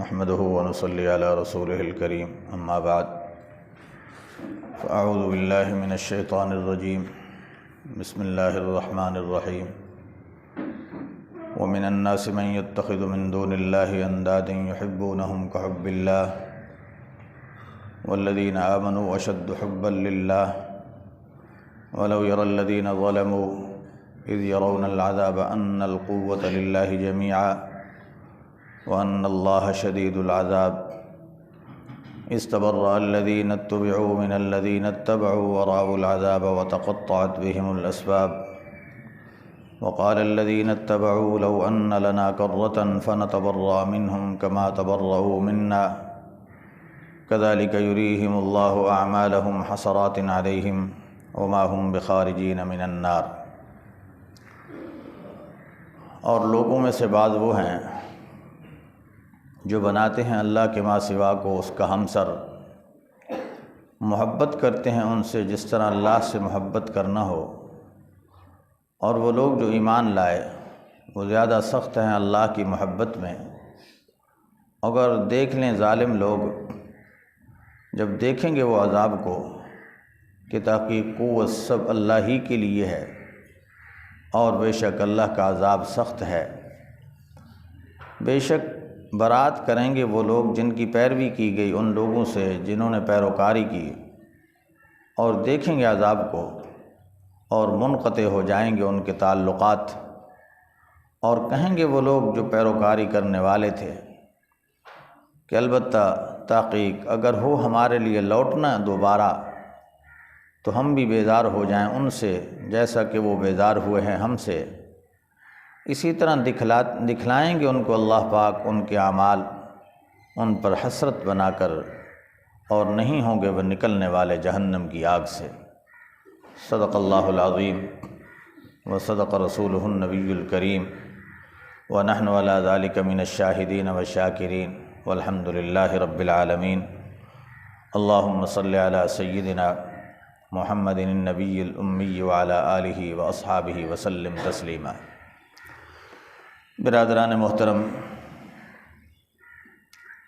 نحمده ونصلي على رسوله الكريم اما بعد فاعوذ بالله من الشيطان الرجيم بسم الله الرحمن الرحيم ومن الناس من يتخذ من دون الله اندادا يحبونهم كحب الله والذين آمنوا أشد حبا لله ولو يرى الذين ظلموا إذ يرون العذاب أن القوة لله جميعا وأن الله شديد العذاب استبرأ الذين اتبعوا من الذين اتبعوا ورأوا العذاب وتقطعت بهم الأسباب وقال الذين اتبعوا لو أن لنا كرة فنتبرأ منهم كما تبرأوا منا كذلك يريهم الله أعمالهم حسرات عليهم وما هم بخارجين من النار۔ اور لوگوں میں سے بعض وہ ہیں جو بناتے ہیں اللہ کے ماں سوا کو اس کا ہمسر، محبت کرتے ہیں ان سے جس طرح اللہ سے محبت کرنا ہو، اور وہ لوگ جو ایمان لائے وہ زیادہ سخت ہیں اللہ کی محبت میں۔ اگر دیکھ لیں ظالم لوگ جب دیکھیں گے وہ عذاب کو کہ تحقیق قوت سب اللہ ہی کے لیے ہے اور بے شک اللہ کا عذاب سخت ہے۔ بے شک برات کریں گے وہ لوگ جن کی پیروی کی گئی ان لوگوں سے جنہوں نے پیروکاری کی، اور دیکھیں گے عذاب کو اور منقطع ہو جائیں گے ان کے تعلقات، اور کہیں گے وہ لوگ جو پیروکاری کرنے والے تھے کہ البتہ تحقیق اگر ہو ہمارے لیے لوٹنا دوبارہ تو ہم بھی بیزار ہو جائیں ان سے جیسا کہ وہ بیزار ہوئے ہیں ہم سے۔ اسی طرح دکھلائیں گے ان کو اللہ پاک ان کے اعمال ان پر حسرت بنا کر، اور نہیں ہوں گے وہ نکلنے والے جہنم کی آگ سے۔ صدق اللہ العظیم وصدق رسولہ النبی الکریم ونحن علی ذلک من الشاہدین والشاکرین والحمد للہ رب العالمین۔ اللہم صلی علی سیدنا محمد النبی الامی وعلی آلہ واصحابہ وسلم تسلیما۔ برادران محترم،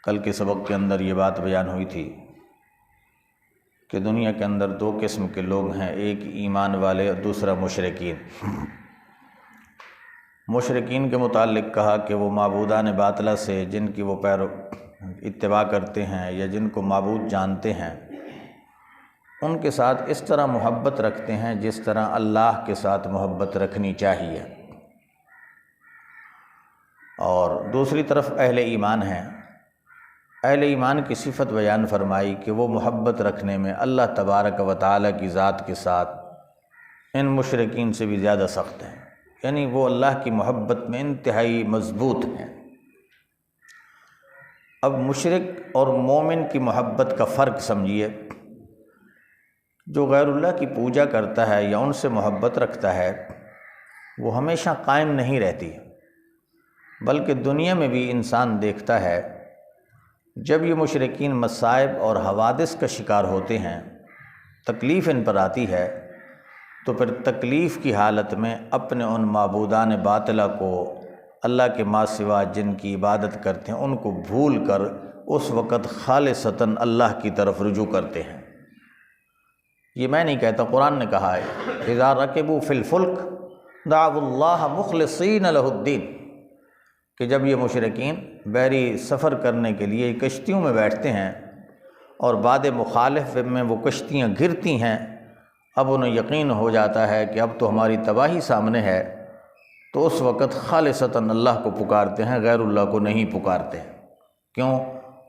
کل کے سبق کے اندر یہ بات بیان ہوئی تھی کہ دنیا کے اندر دو قسم کے لوگ ہیں، ایک ایمان والے اور دوسرا مشرکین۔ مشرکین کے متعلق کہا کہ وہ معبودان باطلہ سے جن کی وہ اتباع کرتے ہیں یا جن کو معبود جانتے ہیں ان کے ساتھ اس طرح محبت رکھتے ہیں جس طرح اللہ کے ساتھ محبت رکھنی چاہیے، اور دوسری طرف اہل ایمان ہیں۔ اہل ایمان کی صفت بیان فرمائی کہ وہ محبت رکھنے میں اللہ تبارک و تعالیٰ کی ذات کے ساتھ ان مشرکین سے بھی زیادہ سخت ہیں، یعنی وہ اللہ کی محبت میں انتہائی مضبوط ہیں۔ اب مشرک اور مومن کی محبت کا فرق سمجھیے۔ جو غیر اللہ کی پوجا کرتا ہے یا ان سے محبت رکھتا ہے وہ ہمیشہ قائم نہیں رہتی، بلکہ دنیا میں بھی انسان دیکھتا ہے جب یہ مشرکین مصائب اور حوادث کا شکار ہوتے ہیں، تکلیف ان پر آتی ہے، تو پھر تکلیف کی حالت میں اپنے ان معبودان باطلہ کو اللہ کے ماں سوا جن کی عبادت کرتے ہیں ان کو بھول کر اس وقت خالصتاً اللہ کی طرف رجوع کرتے ہیں۔ یہ میں نہیں کہتا، قرآن نے کہا ہے اذا رکبوا فی الفلک دعوا اللہ مخلصین لہ الدین، کہ جب یہ مشرکین بحری سفر کرنے کے لیے کشتیوں میں بیٹھتے ہیں اور باد مخالف میں وہ کشتیاں گرتی ہیں، اب انہیں یقین ہو جاتا ہے کہ اب تو ہماری تباہی سامنے ہے، تو اس وقت خالصتاً اللہ کو پکارتے ہیں، غیر اللہ کو نہیں پکارتے۔ کیوں؟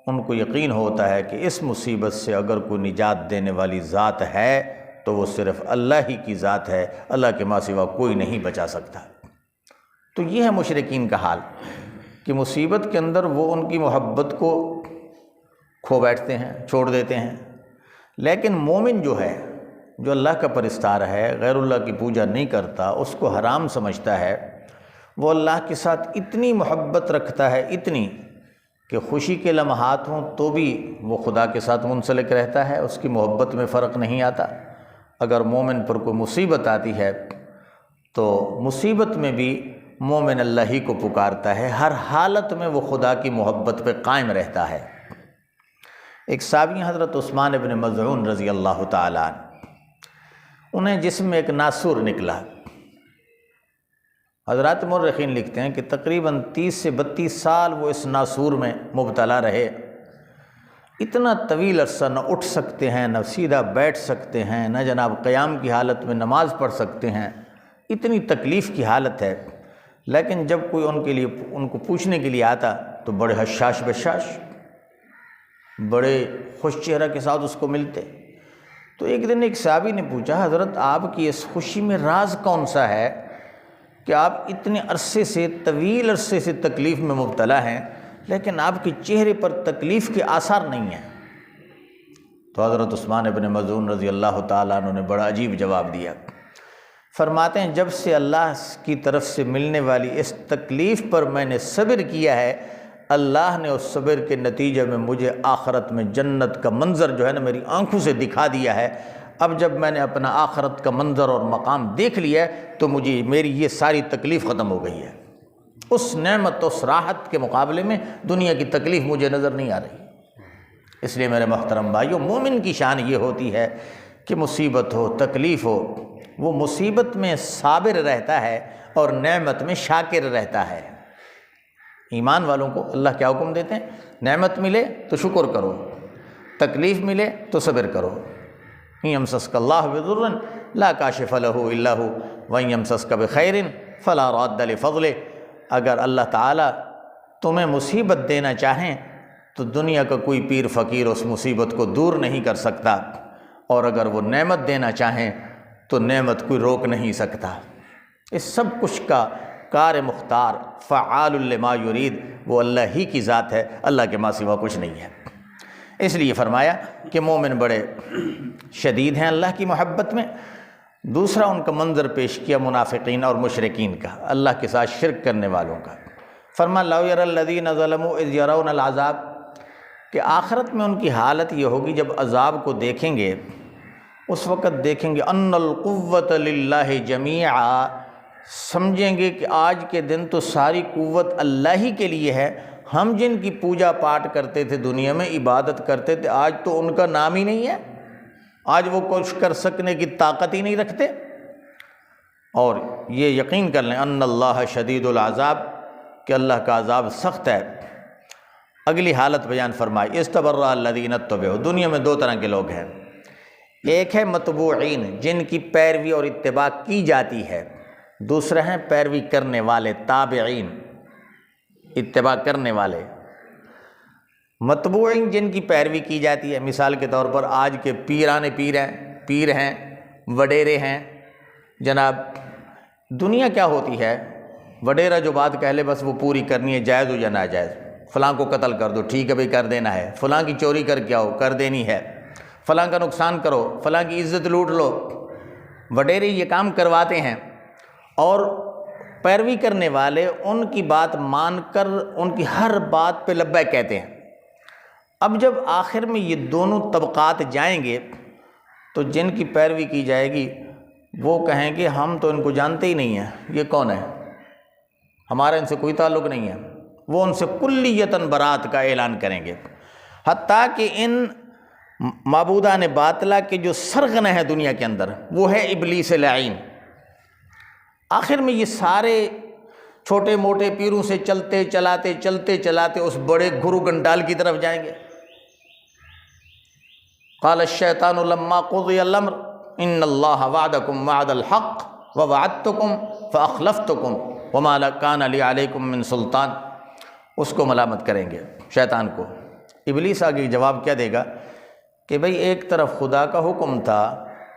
ان کو یقین ہوتا ہے کہ اس مصیبت سے اگر کوئی نجات دینے والی ذات ہے تو وہ صرف اللہ ہی کی ذات ہے، اللہ کے ماں سوا کوئی نہیں بچا سکتا۔ تو یہ ہے مشرکین کا حال کہ مصیبت کے اندر وہ ان کی محبت کو کھو بیٹھتے ہیں، چھوڑ دیتے ہیں۔ لیکن مومن جو ہے، جو اللہ کا پرستار ہے، غیر اللہ کی پوجا نہیں کرتا، اس کو حرام سمجھتا ہے، وہ اللہ کے ساتھ اتنی محبت رکھتا ہے، اتنی کہ خوشی کے لمحات ہوں تو بھی وہ خدا کے ساتھ منسلک رہتا ہے، اس کی محبت میں فرق نہیں آتا۔ اگر مومن پر کوئی مصیبت آتی ہے تو مصیبت میں بھی مومن اللہ ہی کو پکارتا ہے، ہر حالت میں وہ خدا کی محبت پہ قائم رہتا ہے۔ ایک صحابی حضرت عثمان ابن مظعون رضی اللہ تعالیٰ عنہ، انہیں جسم میں ایک ناسور نکلا۔ حضرات مورخین لکھتے ہیں کہ تقریباً 30 سے 32 سال وہ اس ناسور میں مبتلا رہے۔ اتنا طویل عرصہ نہ اٹھ سکتے ہیں، نہ سیدھا بیٹھ سکتے ہیں، نہ جناب قیام کی حالت میں نماز پڑھ سکتے ہیں، اتنی تکلیف کی حالت ہے۔ لیکن جب کوئی ان کو پوچھنے کے لیے آتا تو بڑے حشاش بشاش، بڑے خوش چہرہ کے ساتھ اس کو ملتے۔ تو ایک دن ایک صحابی نے پوچھا، حضرت آپ کی اس خوشی میں راز کون سا ہے کہ آپ اتنے عرصے سے، طویل عرصے سے تکلیف میں مبتلا ہیں لیکن آپ کے چہرے پر تکلیف کے آثار نہیں ہیں؟ تو حضرت عثمان ابن مظعون رضی اللہ تعالیٰ عنہ نے بڑا عجیب جواب دیا۔ فرماتے ہیں جب سے اللہ کی طرف سے ملنے والی اس تکلیف پر میں نے صبر کیا ہے، اللہ نے اس صبر کے نتیجے میں مجھے آخرت میں جنت کا منظر جو ہے نا میری آنکھوں سے دکھا دیا ہے۔ اب جب میں نے اپنا آخرت کا منظر اور مقام دیکھ لیا ہے تو مجھے میری یہ ساری تکلیف ختم ہو گئی ہے۔ اس نعمت، اس راحت کے مقابلے میں دنیا کی تکلیف مجھے نظر نہیں آ رہی۔ اس لیے میرے محترم بھائیو، مومن کی شان یہ ہوتی ہے کہ مصیبت ہو، تکلیف ہو، وہ مصیبت میں صابر رہتا ہے اور نعمت میں شاکر رہتا ہے۔ ایمان والوں کو اللہ کیا حکم دیتے ہیں؟ نعمت ملے تو شکر کرو، تکلیف ملے تو صبر کرو۔ إِن يَمْسَسْكَ اللَّهُ بِضُرٍّ لَا كَاشِفَ لَهُ إِلَّا هُوَ وَإِن يَمْسَسْكَ بِخَيْرٍ فَلَا رَادَّ لِفَضْلِهِ۔ اگر اللہ تعالیٰ تمہیں مصیبت دینا چاہیں تو دنیا کا کوئی پیر فقیر اس مصیبت کو دور نہیں کر سکتا، اور اگر وہ نعمت دینا چاہیں تو نعمت کوئی روک نہیں سکتا۔ اس سب کچھ کا کار مختار، فعال لما یرید، وہ اللہ ہی کی ذات ہے، اللہ کے ماں سوا کچھ نہیں ہے۔ اس لیے فرمایا کہ مومن بڑے شدید ہیں اللہ کی محبت میں۔ دوسرا ان کا منظر پیش کیا منافقین اور مشرکین کا، اللہ کے ساتھ شرک کرنے والوں کا۔ فرمایا لَوْ يَرَى الَّذِينَ ظَلَمُوا إِذْ يَرَوْنَ الْعَذَابَ، کہ آخرت میں ان کی حالت یہ ہوگی جب عذاب کو دیکھیں گے، اس وقت دیکھیں گے ان القوۃ للہ جمیعا، سمجھیں گے کہ آج کے دن تو ساری قوت اللہ ہی کے لیے ہے۔ ہم جن کی پوجا پاٹ کرتے تھے، دنیا میں عبادت کرتے تھے، آج تو ان کا نام ہی نہیں ہے، آج وہ کچھ کر سکنے کی طاقت ہی نہیں رکھتے۔ اور یہ یقین کر لیں ان اللہ شدید العذاب، کہ اللہ کا عذاب سخت ہے۔ اگلی حالت بیان فرمائی، استبرأ الذین اتبعوا، دنیا میں دو طرح کے لوگ ہیں، ایک ہے متبوعین جن کی پیروی اور اتباع کی جاتی ہے، دوسرے ہیں پیروی کرنے والے، تابعین، اتباع کرنے والے۔ متبوعین جن کی پیروی کی جاتی ہے، مثال کے طور پر آج کے پیر ہیں، وڈیرے ہیں، جناب دنیا کیا ہوتی ہے، وڈیرا جو بات کہہ لے بس وہ پوری کرنی ہے، جائز ہو یا ناجائز۔ فلاں کو قتل کر دو، ٹھیک ہے بھائی کر دینا ہے، فلاں کی چوری کر کے آؤ، کر دینی ہے، فلاں کا نقصان کرو، فلاں کی عزت لوٹ لو۔ وڈیرے یہ کام کرواتے ہیں، اور پیروی کرنے والے ان کی بات مان کر ان کی ہر بات پہ لبیک کہتے ہیں۔ اب جب آخر میں یہ دونوں طبقات جائیں گے تو جن کی پیروی کی جائے گی وہ کہیں گے ہم تو ان کو جانتے ہی نہیں ہیں، یہ کون ہے، ہمارا ان سے کوئی تعلق نہیں ہے۔ وہ ان سے کلیتاً برات کا اعلان کریں گے، حتیٰ کہ ان معبودان باطلہ کے جو سرغنہ ہے دنیا کے اندر وہ ہے ابلیس لعین۔ آخر میں یہ سارے چھوٹے موٹے پیروں سے چلتے چلاتے اس بڑے گرو گنڈال کی طرف جائیں گے۔ قال الشیطان لما قضی الامر ان اللہ وعدکم وعد الحق ووعدتکم فاخلفتکم وما کان لی علیکم من سلطان۔ اس کو ملامت کریں گے، شیطان کو۔ ابلیس آگے جواب کیا دے گا کہ بھئی ایک طرف خدا کا حکم تھا،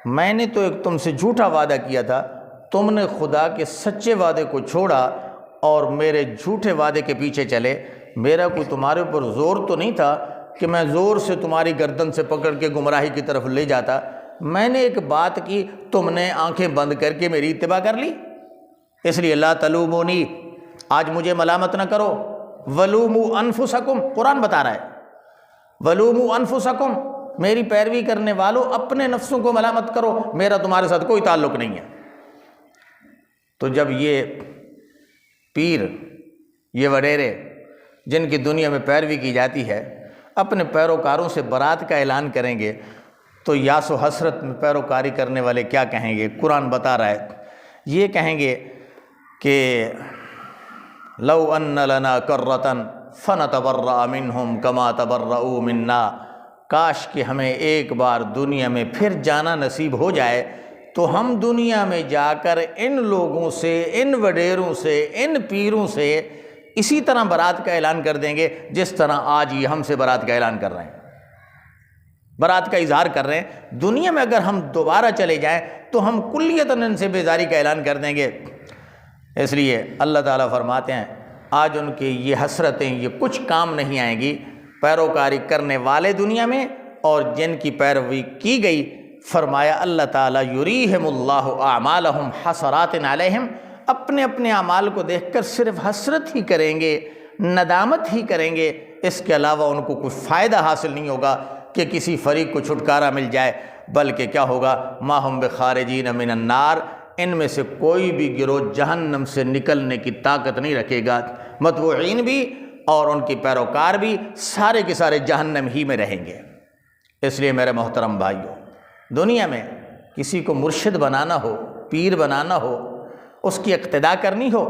میں نے تو ایک تم سے جھوٹا وعدہ کیا تھا، تم نے خدا کے سچے وعدے کو چھوڑا اور میرے جھوٹے وعدے کے پیچھے چلے۔ میرا کوئی تمہارے اوپر زور تو نہیں تھا کہ میں زور سے تمہاری گردن سے پکڑ کے گمراہی کی طرف لے جاتا، میں نے ایک بات کی، تم نے آنکھیں بند کر کے میری اتباع کر لی۔ اس لیے لا تلومونی، آج مجھے ملامت نہ کرو، ولوموا انفسکم، قرآن بتا رہا ہے، ولوموا انفسکم، میری پیروی کرنے والوں اپنے نفسوں کو ملامت کرو، میرا تمہارے ساتھ کوئی تعلق نہیں ہے۔ تو جب یہ پیر، یہ وڈیرے جن کی دنیا میں پیروی کی جاتی ہے، اپنے پیروکاروں سے برات کا اعلان کریں گے تو یاس و حسرت میں پیروکاری کرنے والے کیا کہیں گے؟ قرآن بتا رہا ہے، یہ کہیں گے کہ لو ان لنا کرۃ فنتبرأ منہم کما تبرؤوا منا، کاش کہ ہمیں ایک بار دنیا میں پھر جانا نصیب ہو جائے تو ہم دنیا میں جا کر ان لوگوں سے، ان وڈیروں سے، ان پیروں سے اسی طرح برات کا اعلان کر دیں گے جس طرح آج یہ ہم سے برات کا اعلان کر رہے ہیں، برات کا اظہار کر رہے ہیں۔ دنیا میں اگر ہم دوبارہ چلے جائیں تو ہم کلیتاً ان سے بیزاری کا اعلان کر دیں گے۔ اس لیے اللہ تعالیٰ فرماتے ہیں آج ان کی یہ حسرتیں یہ کچھ کام نہیں آئیں گی، پیروکاری کرنے والے دنیا میں اور جن کی پیروی کی گئی، فرمایا اللہ تعالیٰ یریہم اللہ اعمالہم حسرات علیہم، اپنے اپنے اعمال کو دیکھ کر صرف حسرت ہی کریں گے، ندامت ہی کریں گے، اس کے علاوہ ان کو کوئی فائدہ حاصل نہیں ہوگا کہ کسی فریق کو چھٹکارا مل جائے، بلکہ کیا ہوگا؟ ما ہم بخارجین من النار، ان میں سے کوئی بھی گروہ جہنم سے نکلنے کی طاقت نہیں رکھے گا، متبوعین بھی اور ان کی پیروکار بھی سارے کے سارے جہنم ہی میں رہیں گے۔ اس لیے میرے محترم بھائیوں، دنیا میں کسی کو مرشد بنانا ہو، پیر بنانا ہو، اس کی اقتداء کرنی ہو،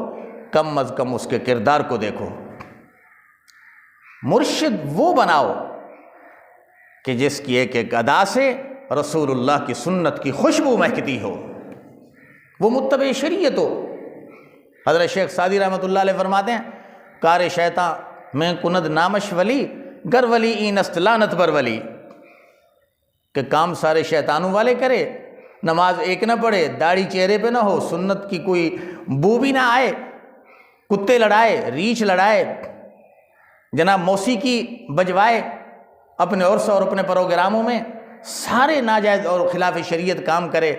کم از کم اس کے کردار کو دیکھو۔ مرشد وہ بناؤ کہ جس کی ایک ایک ادا سے رسول اللہ کی سنت کی خوشبو مہکتی ہو، وہ متبع شریعت ہو۔ حضرت شیخ سعدی رحمۃ اللہ علیہ فرماتے ہیں کار شیطان میں کند نامش ولی گر ولی این است لعنت پر ولی، کہ کام سارے شیطانوں والے کرے، نماز ایک نہ پڑھے، داڑھی چہرے پہ نہ ہو، سنت کی کوئی بو بھی نہ آئے، کتے لڑائے، ریچھ لڑائے، جناب موسیقی بجوائے اپنے عرس اور اپنے پروگراموں میں، سارے ناجائز اور خلاف شریعت کام کرے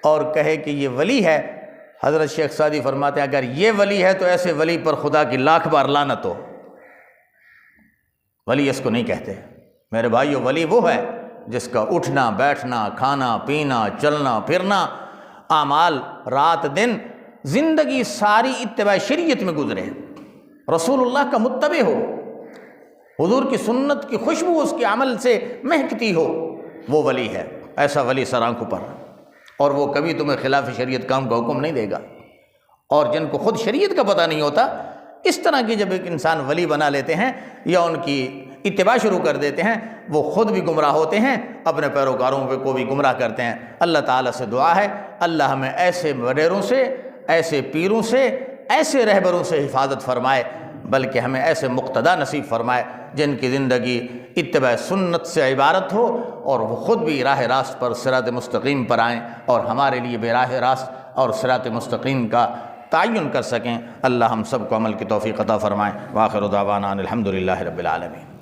اور کہے کہ یہ ولی ہے۔ حضرت شیخ سعدی فرماتے ہیں اگر یہ ولی ہے تو ایسے ولی پر خدا کی لاکھ بار لعنت ہو۔ ولی اس کو نہیں کہتے میرے بھائیو، ولی وہ ہے جس کا اٹھنا بیٹھنا، کھانا پینا، چلنا پھرنا، اعمال رات دن، زندگی ساری اتباع شریعت میں گزرے، رسول اللہ کا متبع ہو، حضور کی سنت کی خوشبو اس کے عمل سے مہکتی ہو، وہ ولی ہے۔ ایسا ولی سر آنکھوں پر، اور وہ کبھی تمہیں خلاف شریعت کام کا حکم نہیں دے گا۔ اور جن کو خود شریعت کا پتہ نہیں ہوتا، اس طرح کی جب ایک انسان ولی بنا لیتے ہیں یا ان کی اتباع شروع کر دیتے ہیں، وہ خود بھی گمراہ ہوتے ہیں، اپنے پیروکاروں کو بھی گمراہ کرتے ہیں۔ اللہ تعالیٰ سے دعا ہے اللہ ہمیں ایسے وڈیروں سے، ایسے پیروں سے، ایسے رہبروں سے حفاظت فرمائے، بلکہ ہمیں ایسے مقتدا نصیب فرمائے جن کی زندگی اتباع سنت سے عبارت ہو اور وہ خود بھی راہ راست پر صراط مستقیم پر آئیں اور ہمارے لیے بھی راہ راست اور صراط مستقیم کا تعین کر سکیں۔ اللہ ہم سب کو عمل کی توفیق عطا فرمائے۔ وآخر دعوانا ان الحمد للہ رب العالمین۔